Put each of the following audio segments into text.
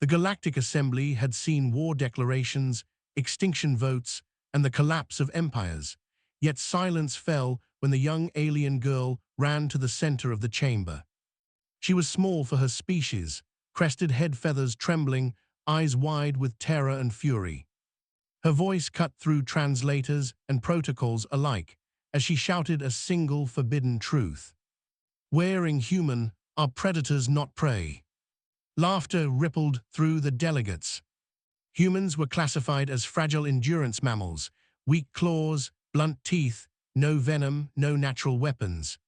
The Galactic Assembly had seen war declarations, extinction votes, and the collapse of empires, yet silence fell when the young alien girl ran to the center of the chamber. She was small for her species, crested head feathers trembling, eyes wide with terror and fury. Her voice cut through translators and protocols alike as she shouted a single forbidden truth. Wearing human are predators, not prey. Laughter rippled through the delegates. Humans were classified as fragile endurance mammals, weak claws, blunt teeth, no venom, no natural weapons.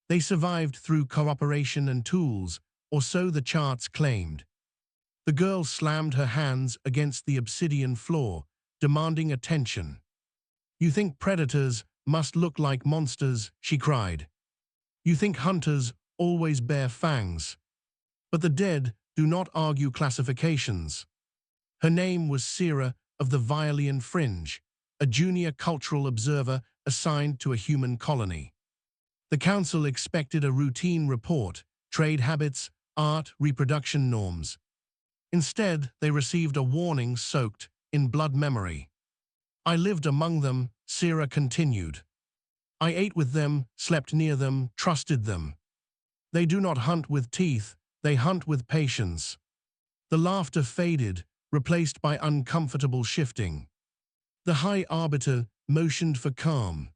They survived through cooperation and tools, or so the charts claimed. The girl slammed her hands against the obsidian floor, demanding attention. "You think predators must look like monsters," she cried. "You think hunters always bear fangs. But the dead do not argue classifications." Her name was Sira of the Violian Fringe, a junior cultural observer assigned to a human colony. The council expected a routine report, trade habits, art, reproduction norms. Instead, they received a warning soaked in blood memory. "I lived among them," Sira continued. "I ate with them, slept near them, trusted them. They do not hunt with teeth, they hunt with patience." The laughter faded, replaced by uncomfortable shifting. The High Arbiter motioned for calm.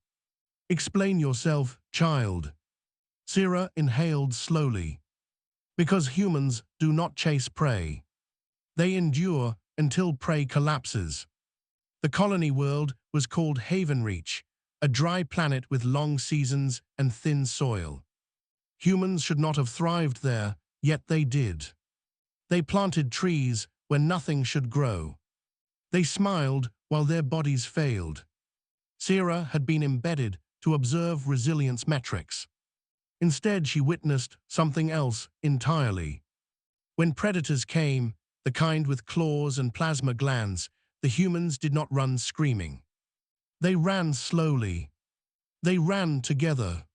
"Explain yourself, child." Sira inhaled slowly. "Because humans do not chase prey. They endure until prey collapses." The colony world was called Havenreach, a dry planet with long seasons and thin soil. Humans should not have thrived there, yet they did. They planted trees where nothing should grow. They smiled while their bodies failed. Sira had been embedded to observe resilience metrics. Instead, she witnessed something else entirely. When predators came, the kind with claws and plasma glands, the humans did not run screaming. They ran slowly. They ran together.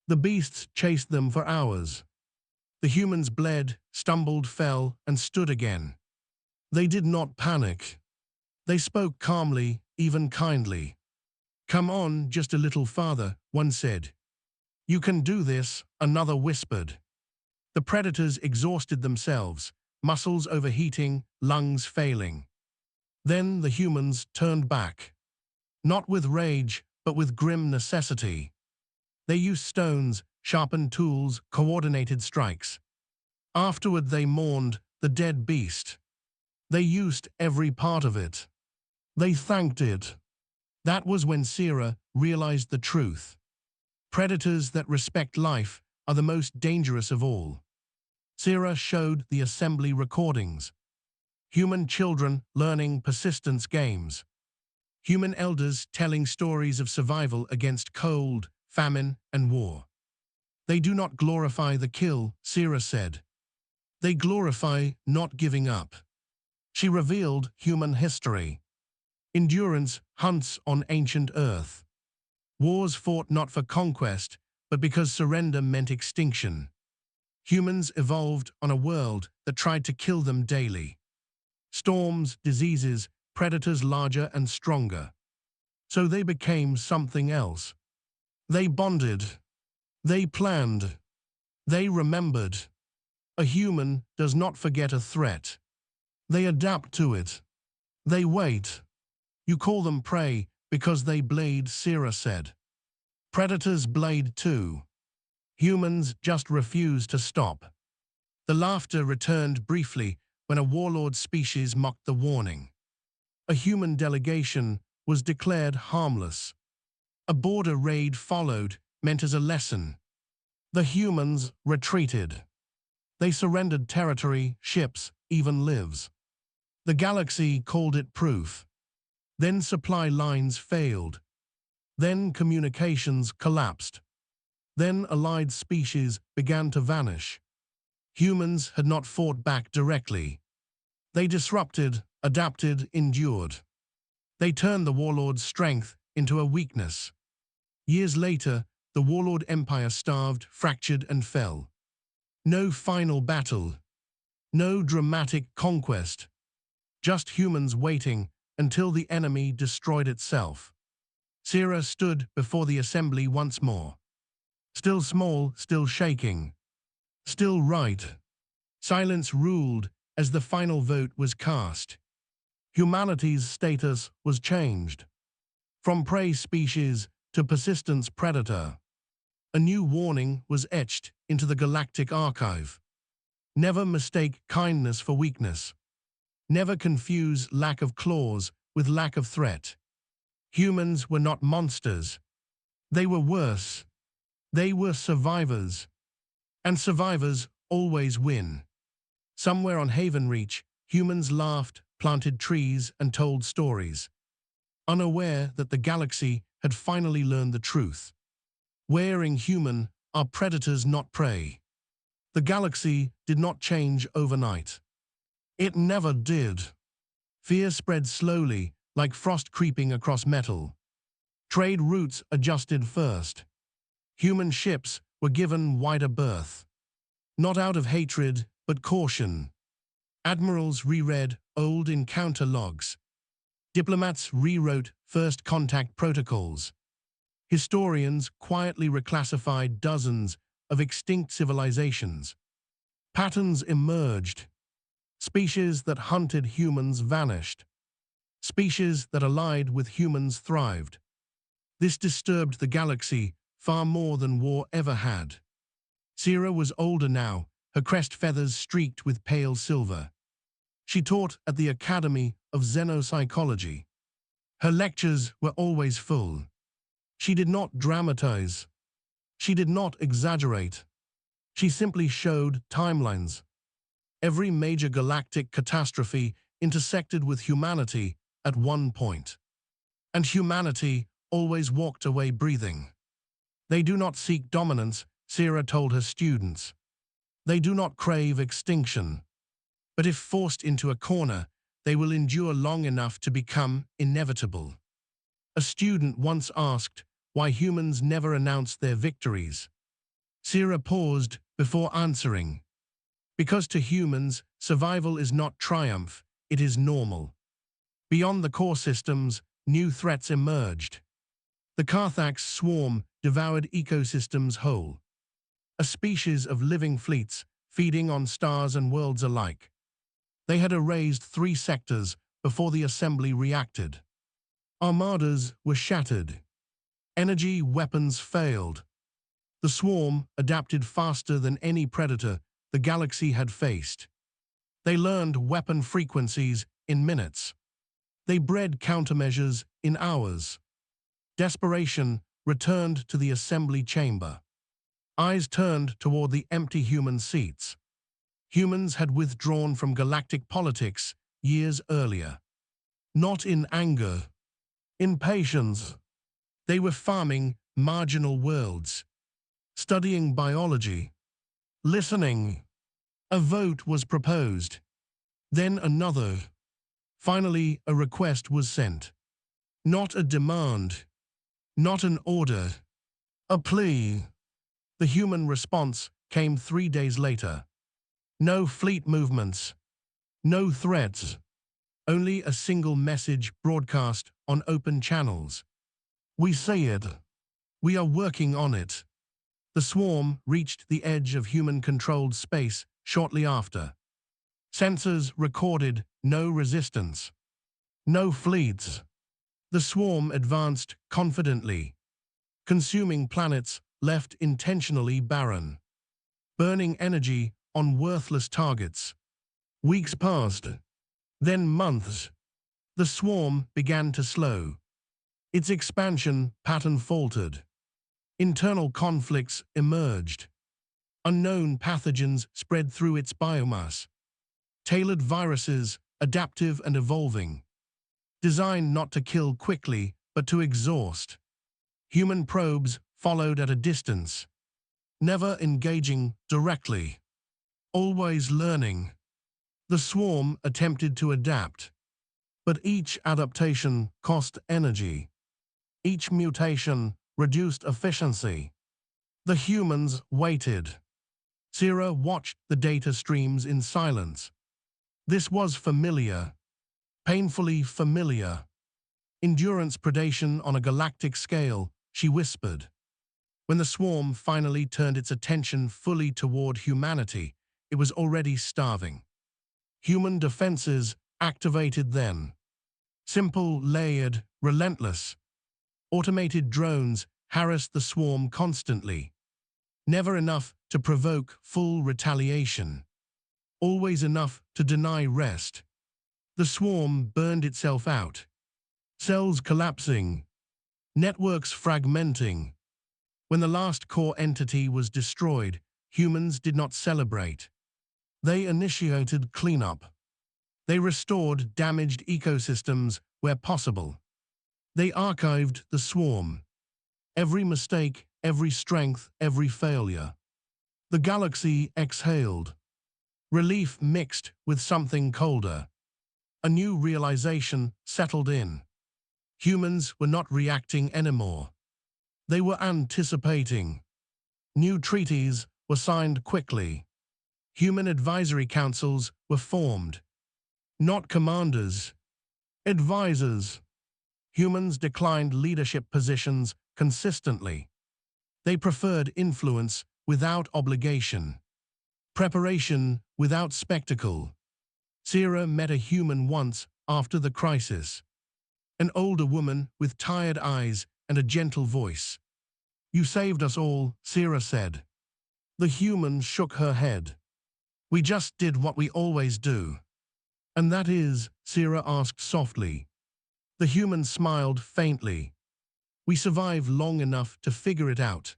The beasts chased them for hours. The humans bled, stumbled, fell, and stood again. They did not panic. They spoke calmly, even kindly. "Come on, just a little farther," one said. "You can do this," another whispered. The predators exhausted themselves, muscles overheating, lungs failing. Then the humans turned back. Not with rage, but with grim necessity. They used stones, sharpened tools, coordinated strikes. Afterward they mourned the dead beast. They used every part of it. They thanked it. That was when Sira realized the truth. Predators that respect life are the most dangerous of all. Sira showed the assembly recordings. Human children learning persistence games. Human elders telling stories of survival against cold, famine, and war. "They do not glorify the kill," Sira said. "They glorify not giving up." She revealed human history. Endurance hunts on ancient Earth. Wars fought not for conquest, but because surrender meant extinction. Humans evolved on a world that tried to kill them daily. Storms, diseases, predators larger and stronger. So they became something else. They bonded. They planned. They remembered. A human does not forget a threat. They adapt to it. They wait. "You call them prey because they bleed," Sira said. "Predators blade too. Humans just refuse to stop." The laughter returned briefly when a warlord species mocked the warning. A human delegation was declared harmless. A border raid followed, meant as a lesson. The humans retreated. They surrendered territory, ships, even lives. The galaxy called it proof. Then supply lines failed. Then communications collapsed. Then allied species began to vanish. Humans had not fought back directly. They disrupted, adapted, endured. They turned the warlord's strength into a weakness. Years later, the warlord empire starved, fractured, and fell. No final battle. No dramatic conquest, just humans waiting until the enemy destroyed itself. Sira stood before the assembly once more. Still small, still shaking. Still right. Silence ruled as the final vote was cast. Humanity's status was changed. From prey species to persistence predator. A new warning was etched into the galactic archive. Never mistake kindness for weakness. Never confuse lack of claws with lack of threat. Humans were not monsters. They were worse. They were survivors. And survivors always win. Somewhere on Haven Reach, humans laughed, planted trees, and told stories, unaware that the galaxy had finally learned the truth. Wearing human are predators, not prey. The galaxy did not change overnight. It never did. Fear spread slowly, like frost creeping across metal. Trade routes adjusted first. Human ships were given wider berth. Not out of hatred, but caution. Admirals reread old encounter logs. Diplomats rewrote first contact protocols. Historians quietly reclassified dozens of extinct civilizations. Patterns emerged. Species that hunted humans vanished. Species that allied with humans thrived. This disturbed the galaxy far more than war ever had. Sira was older now, her crest feathers streaked with pale silver. She taught at the Academy of Xenopsychology. Her lectures were always full. She did not dramatize. She did not exaggerate. She simply showed timelines. Every major galactic catastrophe intersected with humanity at one point. And humanity always walked away breathing. They do not seek dominance, Sira told her students. They do not crave extinction. But if forced into a corner, they will endure long enough to become inevitable. A student once asked why humans never announced their victories. Sira paused before answering. Because to humans, survival is not triumph, it is normal. Beyond the core systems, new threats emerged. The Carthax swarm devoured ecosystems whole. A species of living fleets feeding on stars and worlds alike. They had erased 3 sectors before the assembly reacted. Armadas were shattered. Energy weapons failed. The swarm adapted faster than any predator the galaxy had faced. They learned weapon frequencies in minutes. They bred countermeasures in hours. Desperation returned to the assembly chamber. Eyes turned toward the empty human seats. Humans had withdrawn from galactic politics years earlier. Not in anger, in patience. They were farming marginal worlds, studying biology, listening. A vote was proposed. Then another. Finally, a request was sent. Not a demand. Not an order. A plea. The human response came 3 days later. No fleet movements. No threats. Only a single message broadcast on open channels. We see it. We are working on it. The swarm reached the edge of human-controlled space shortly after. Sensors recorded no resistance. No fleets. The swarm advanced confidently, consuming planets left intentionally barren, burning energy on worthless targets. Weeks passed, then months. The swarm began to slow. Its expansion pattern faltered. Internal conflicts emerged. Unknown pathogens spread through its biomass. Tailored viruses, adaptive and evolving. Designed not to kill quickly, but to exhaust. Human probes followed at a distance. Never engaging directly. Always learning. The swarm attempted to adapt. But each adaptation cost energy. Each mutation reduced efficiency. The humans waited. Sierra watched the data streams in silence. This was familiar, painfully familiar. Endurance predation on a galactic scale, she whispered. When the swarm finally turned its attention fully toward humanity, it was already starving. Human defenses activated then. Simple, layered, relentless. Automated drones harassed the swarm constantly. Never enough to provoke full retaliation. Always enough to deny rest. The swarm burned itself out. Cells collapsing. Networks fragmenting. When the last core entity was destroyed, humans did not celebrate. They initiated cleanup. They restored damaged ecosystems where possible. They archived the swarm. Every mistake, every strength, every failure. The galaxy exhaled. Relief mixed with something colder. A new realization settled in. Humans were not reacting anymore. They were anticipating. New treaties were signed quickly. Human advisory councils were formed. Not commanders, advisors. Humans declined leadership positions consistently. They preferred influence without obligation. Preparation without spectacle. Sierra met a human once after the crisis. An older woman with tired eyes and a gentle voice. "You saved us all," Sierra said. The human shook her head. "We just did what we always do." "And that is?" Sierra asked softly. The human smiled faintly. "We survived long enough to figure it out."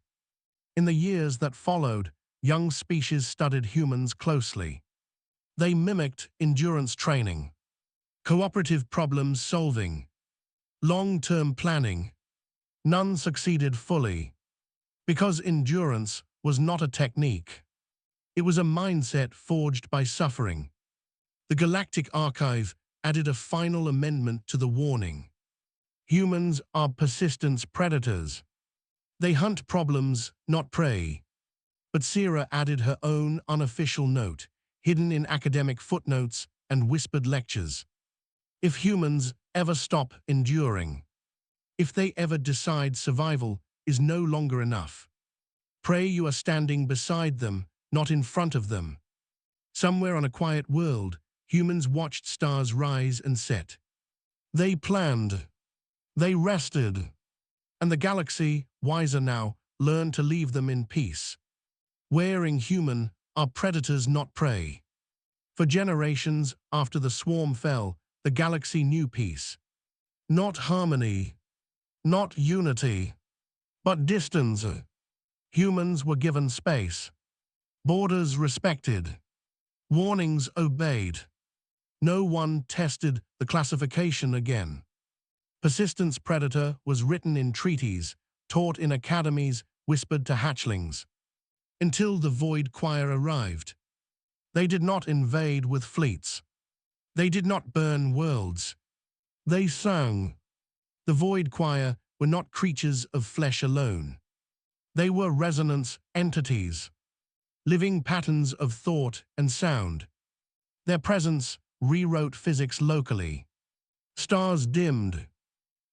In the years that followed, young species studied humans closely. They mimicked endurance training, cooperative problem solving, long-term planning. None succeeded fully, because endurance was not a technique. It was a mindset forged by suffering. The Galactic Archive added a final amendment to the warning. Humans are persistence predators. They hunt problems, not prey. But Sierra added her own unofficial note, hidden in academic footnotes and whispered lectures. If humans ever stop enduring, if they ever decide survival is no longer enough, pray you are standing beside them, not in front of them. Somewhere on a quiet world, humans watched stars rise and set. They planned. They rested. And the galaxy, wiser now, learned to leave them in peace. Wearing human are predators, not prey. For generations after the swarm fell, the galaxy knew peace. Not harmony, not unity, but distance. Humans were given space. Borders respected. Warnings obeyed. No one tested the classification again. Persistence predator was written in treaties, taught in academies, whispered to hatchlings. Until the Void Choir arrived. They did not invade with fleets. They did not burn worlds. They sang. The Void Choir were not creatures of flesh alone. They were resonance entities, living patterns of thought and sound. Their presence rewrote physics locally. Stars dimmed.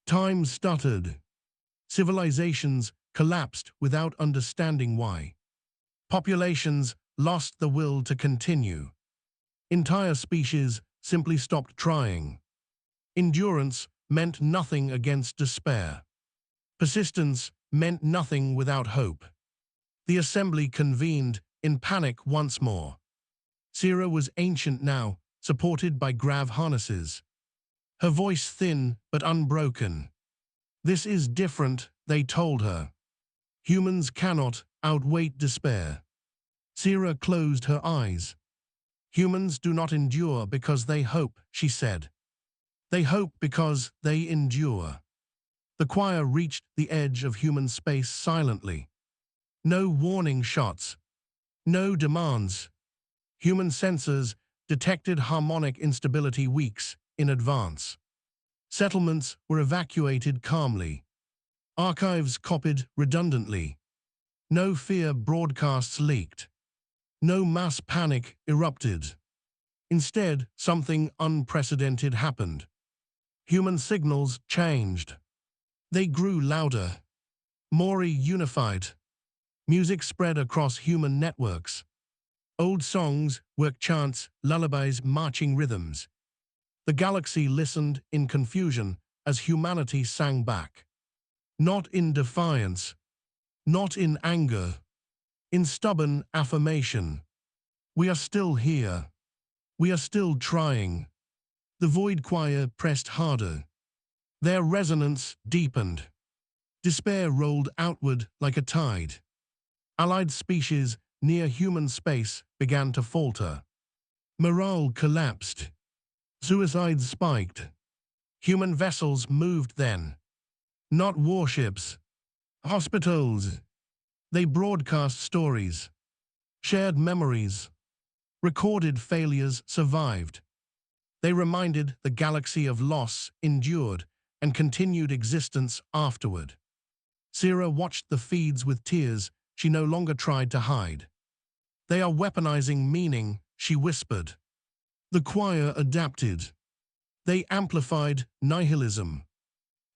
Time stuttered. Civilizations collapsed without understanding why. Populations lost the will to continue. Entire species simply stopped trying. Endurance meant nothing against despair. Persistence meant nothing without hope. The assembly convened in panic once more. Sierra was ancient now, supported by grav harnesses. Her voice thin but unbroken. "This is different," they told her. "Humans cannot outweight despair." Sierra closed her eyes. "Humans do not endure because they hope," she said. "They hope because they endure." The choir reached the edge of human space silently. No warning shots. No demands. Human sensors detected harmonic instability weeks in advance. Settlements were evacuated calmly. Archives copied redundantly. No fear broadcasts leaked. No mass panic erupted. Instead, something unprecedented happened. Human signals changed. They grew louder, more unified. Music spread across human networks. Old songs, work chants, lullabies, marching rhythms. The galaxy listened in confusion as humanity sang back. Not in defiance, not in anger, in stubborn affirmation. We are still here. We are still trying. The void choir pressed harder. Their resonance deepened. Despair rolled outward like a tide. Allied species near human space began to falter. Morale collapsed. Suicides spiked. Human vessels moved then. Not warships. Hospitals. They broadcast stories. Shared memories. Recorded failures survived. They reminded the galaxy of loss endured and continued existence afterward. Sierra watched the feeds with tears she no longer tried to hide. They are weaponizing meaning, she whispered. The choir adapted. They amplified nihilism.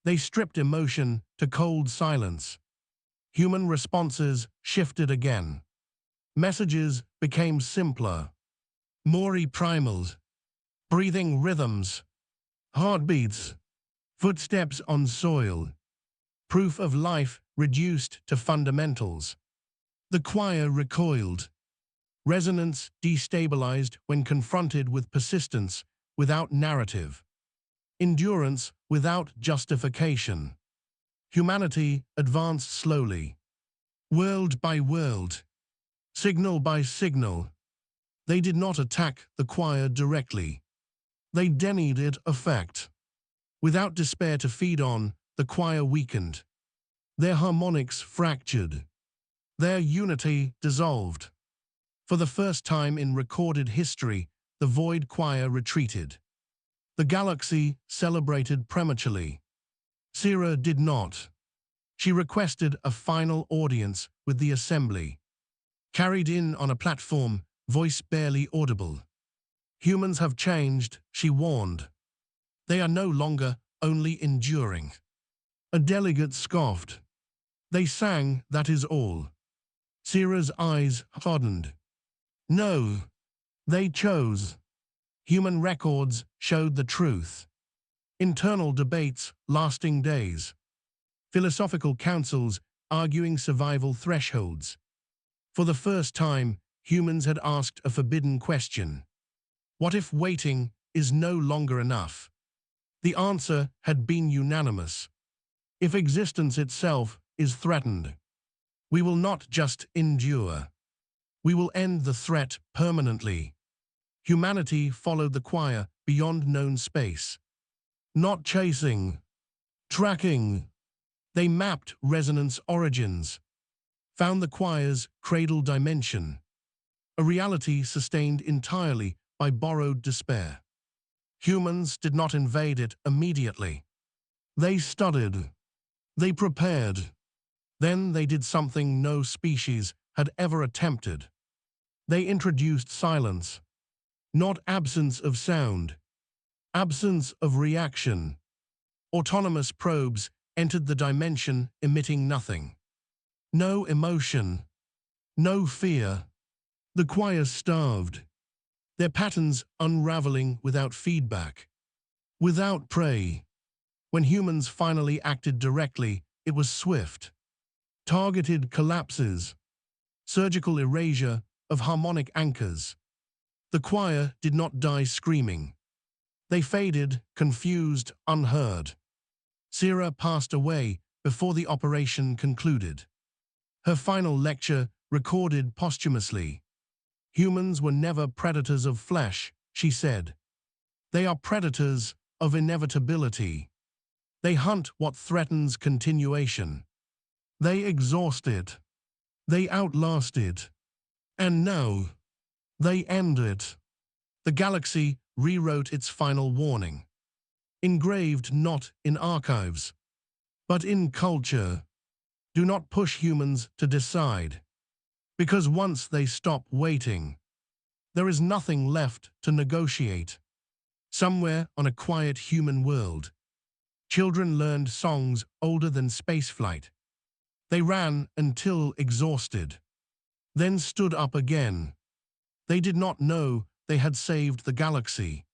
They stripped emotion to cold silence. Human responses shifted again. Messages became simpler, more primal. Breathing rhythms, heartbeats, footsteps on soil. Proof of life reduced to fundamentals. The choir recoiled. Resonance destabilized when confronted with persistence without narrative. Endurance without justification. Humanity advanced slowly. World by world. Signal by signal. They did not attack the choir directly. They denied it effect. Without despair to feed on, the choir weakened. Their harmonics fractured. Their unity dissolved. For the first time in recorded history, the void choir retreated. The galaxy celebrated prematurely. Sierra did not. She requested a final audience with the assembly. Carried in on a platform, voice barely audible. Humans have changed, she warned. They are no longer only enduring. A delegate scoffed. They sang, that is all. Sierra's eyes hardened. No, they chose. Human records showed the truth. Internal debates lasting days. Philosophical councils arguing survival thresholds. For the first time, humans had asked a forbidden question. What if waiting is no longer enough? The answer had been unanimous. If existence itself is threatened, we will not just endure. We will end the threat permanently. Humanity followed the choir beyond known space. Not chasing, tracking. They mapped resonance origins, found the choir's cradle dimension, a reality sustained entirely by borrowed despair. Humans did not invade it immediately. They studied. They prepared. Then they did something no species had ever attempted. They introduced silence. Not absence of sound. Absence of reaction. Autonomous probes entered the dimension emitting nothing. No emotion. No fear. The choir starved. Their patterns unraveling without feedback. Without prey. When humans finally acted directly, it was swift. Targeted collapses. Surgical erasure of harmonic anchors. The choir did not die screaming. They faded, confused, unheard. Sierra passed away before the operation concluded. Her final lecture recorded posthumously. Humans were never predators of flesh, she said. They are predators of inevitability. They hunt what threatens continuation. They exhaust it. They outlast it. And now, they end it. The galaxy rewrote its final warning. Engraved not in archives, but in culture. Do not push humans to decide. Because once they stop waiting, there is nothing left to negotiate. Somewhere on a quiet human world, children learned songs older than spaceflight. They ran until exhausted, then stood up again. They did not know they had saved the galaxy.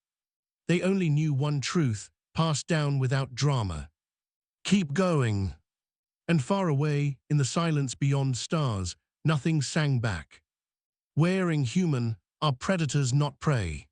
They only knew one truth, passed down without drama. Keep going. And far away, in the silence beyond stars, nothing sang back. Wearing human are predators, not prey.